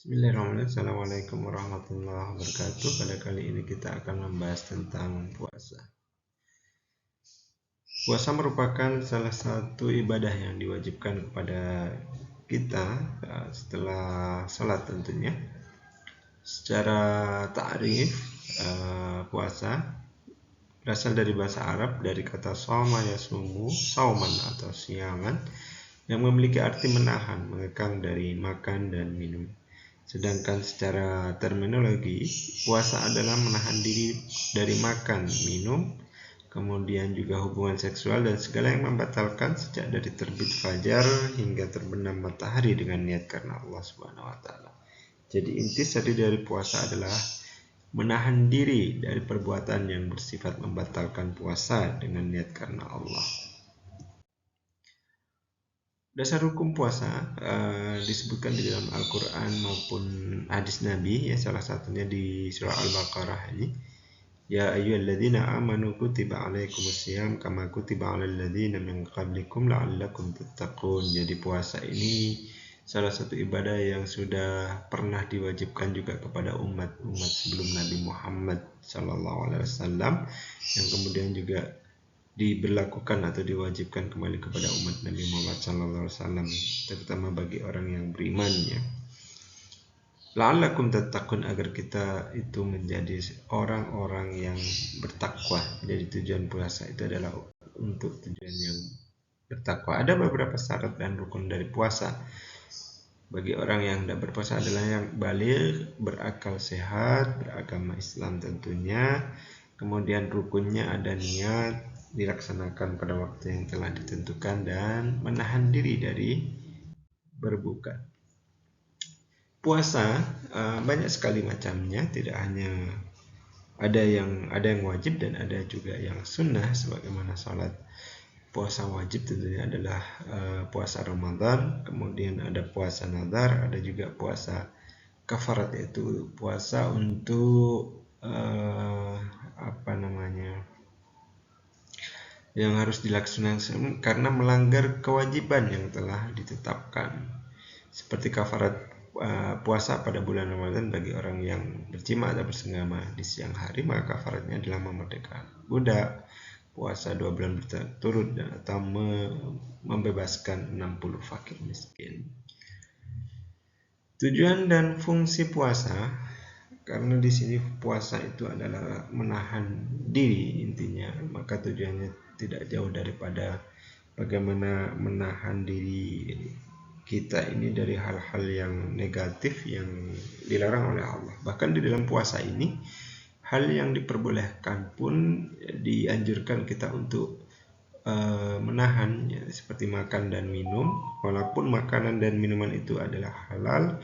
Bismillahirrahmanirrahim. Assalamualaikum warahmatullahi wabarakatuh. Pada kali ini kita akan membahas tentang puasa. Puasa merupakan salah satu ibadah yang diwajibkan kepada kita setelah salat tentunya. Secara ta'rif, puasa berasal dari bahasa Arab dari kata shoma yasumu, sauman atau siaman, yang memiliki arti menahan, mengekang dari makan dan minum. Sedangkan secara terminologi, puasa adalah menahan diri dari makan, minum, kemudian juga hubungan seksual dan segala yang membatalkan sejak dari terbit fajar hingga terbenam matahari dengan niat karena Allah Subhanahu wa taala. Jadi intisari dari puasa adalah menahan diri dari perbuatan yang bersifat membatalkan puasa dengan niat karena Allah. Dasar hukum puasa disebutkan di dalam Al-Quran maupun hadis Nabi, ya, salah satunya di surah Al-Baqarah ini. Ya ayyuhalladzina amanu kutiba alaikumusiyam kama kutiba alal ladzina min qablikum la'allakum tattaqun. Jadi puasa ini salah satu ibadah yang sudah pernah diwajibkan juga kepada umat sebelum Nabi Muhammad SAW, yang kemudian juga diberlakukan atau diwajibkan kembali kepada umat Nabi Muhammad SAW, terutama bagi orang yang beriman, ya. La'allakum tattaqun, agar kita itu menjadi orang-orang yang bertakwa. Jadi tujuan puasa itu adalah untuk tujuan yang bertakwa. Ada beberapa syarat dan rukun dari puasa. Bagi orang yang tidak berpuasa adalah yang baligh, berakal sehat, beragama Islam tentunya. Kemudian rukunnya ada niat, dilaksanakan pada waktu yang telah ditentukan, dan menahan diri dari berbuka. Puasa banyak sekali macamnya, tidak hanya ada yang wajib dan ada juga yang sunnah, sebagaimana salat. Puasa wajib tentunya adalah puasa Ramadan, kemudian ada puasa nazar, ada juga puasa kafarat, yaitu puasa untuk yang harus dilaksanakan karena melanggar kewajiban yang telah ditetapkan, seperti kafarat puasa pada bulan Ramadan bagi orang yang berjima atau bersenggama di siang hari, maka kafaratnya adalah memerdekakan budak, puasa 2 bulan berturut atau membebaskan 60 fakir miskin. Tujuan dan fungsi puasa, karena di sini puasa itu adalah menahan diri intinya, maka tujuannya tidak jauh daripada bagaimana menahan diri kita ini dari hal-hal yang negatif yang dilarang oleh Allah. Bahkan di dalam puasa ini, hal yang diperbolehkan pun dianjurkan kita untuk menahan, ya, seperti makan dan minum. Walaupun makanan dan minuman itu adalah halal,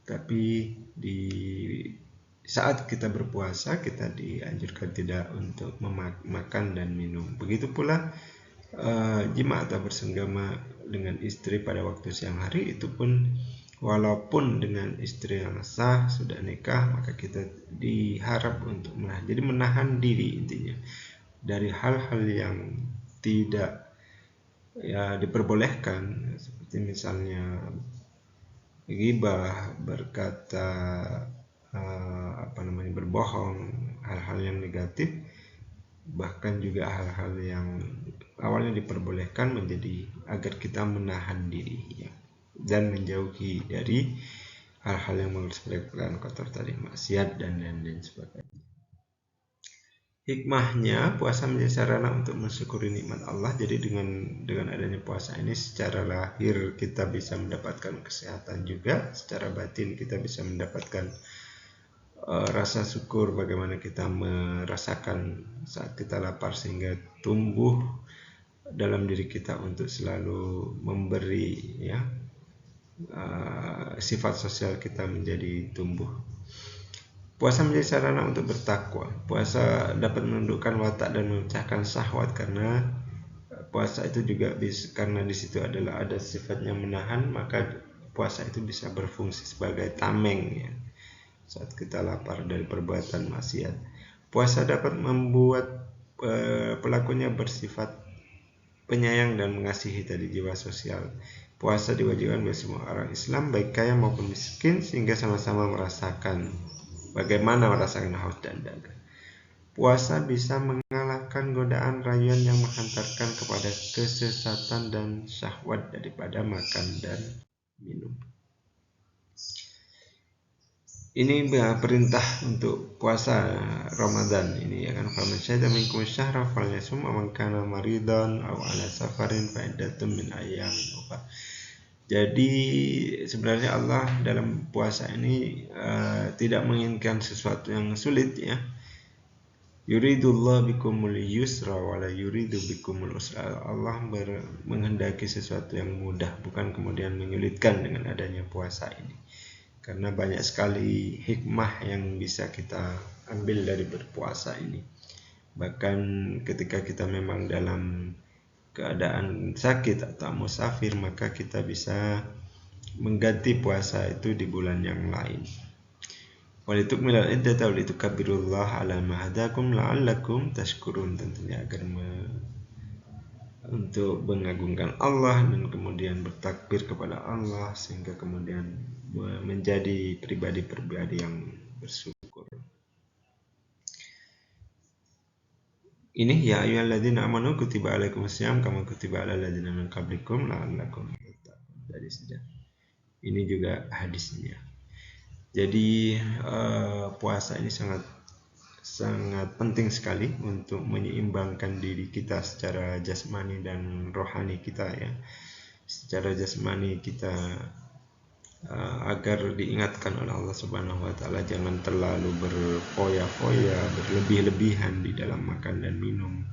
tapi di saat kita berpuasa kita dianjurkan tidak untuk makan dan minum. Begitu pula jima atau bersenggama dengan istri pada waktu siang hari, itu pun walaupun dengan istri yang sah sudah nikah, maka kita diharap untuk menahan. Jadi menahan diri intinya dari hal-hal yang tidak diperbolehkan, seperti misalnya ghibah, berkata berbohong, hal-hal yang negatif, bahkan juga hal-hal yang awalnya diperbolehkan menjadi agar kita menahan diri, ya, dan menjauhi dari hal-hal yang menguruskan kotor tadi, maksiat dan lain-lain sebagainya. Hikmahnya, puasa menjadi sarana untuk mensyukuri nikmat Allah. Jadi dengan adanya puasa ini, secara lahir kita bisa mendapatkan kesehatan juga, secara batin kita bisa mendapatkan rasa syukur, bagaimana kita merasakan saat kita lapar, sehingga tumbuh dalam diri kita untuk selalu memberi, ya, sifat sosial kita menjadi tumbuh. Puasa menjadi sarana untuk bertakwa. Puasa dapat menundukkan watak dan memecahkan syahwat, karena puasa itu juga karena di situ adalah ada sifatnya menahan, maka puasa itu bisa berfungsi sebagai tameng, ya, saat kita lapar dari perbuatan maksiat. Puasa dapat membuat pelakunya bersifat penyayang dan mengasihi tadi, jiwa sosial. Puasa diwajibkan bagi semua orang Islam, baik kaya maupun miskin, sehingga sama-sama merasakan bagaimana merasakan haus dan dahaga. Puasa bisa mengalahkan godaan rayuan yang menghantarkan kepada kesesatan dan syahwat daripada makan dan minum. Ini perintah untuk puasa Ramadan ini ya kan. Faman syahida minkum syahra falyasum wa man kana maridan aw ala safarin fa iddatun min ayyamin ukhra. Jadi sebenarnya Allah dalam puasa ini tidak menginginkan sesuatu yang sulit ya. Yuridullah bikumul yusra wa la yuridu bikumul usra. Allah menghendaki sesuatu yang mudah, bukan kemudian menyulitkan dengan adanya puasa ini. Karena banyak sekali hikmah yang bisa kita ambil dari berpuasa ini. Bahkan ketika kita memang dalam keadaan sakit atau musafir, maka kita bisa mengganti puasa itu di bulan yang lain. Walitukmilal iddata walitukabbirullaha ala ma hadakum la'allakum tashkurun, tentunya agar untuk mengagungkan Allah dan kemudian bertakbir kepada Allah sehingga kemudian menjadi pribadi-pribadi yang bersyukur. Ini ya ayyuhalladzina amanu kutiba alaikumusiyam kama kutiba alal ladzina min qablikum la'allakum tattaqun. Dari saja. Ini juga hadisnya. Jadi puasa ini sangat penting sekali untuk menyeimbangkan diri kita secara jasmani dan rohani kita ya. Secara jasmani kita agar diingatkan oleh Allah Subhanahu wa taala jangan terlalu berfoya-foya, berlebih-lebihan di dalam makan dan minum,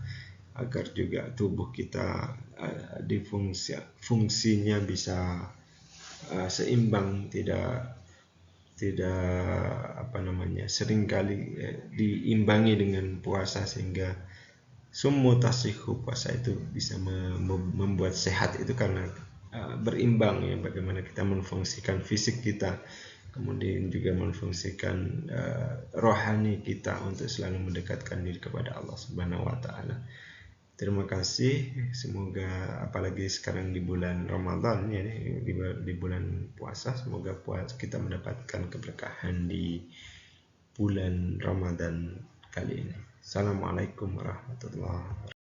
agar juga tubuh kita fungsinya bisa seimbang, tidak seringkali diimbangi dengan puasa sehingga summu tasihhu, puasa itu bisa membuat sehat itu karena berimbang ya, bagaimana kita menfungsikan fisik kita, kemudian juga menfungsikan rohani kita untuk selalu mendekatkan diri kepada Allah Subhanahu wa taala. Terima kasih, semoga apalagi sekarang di bulan Ramadan ya, di bulan puasa, semoga kita mendapatkan keberkahan di bulan Ramadan kali ini. Assalamualaikum warahmatullahi wabarakatuh.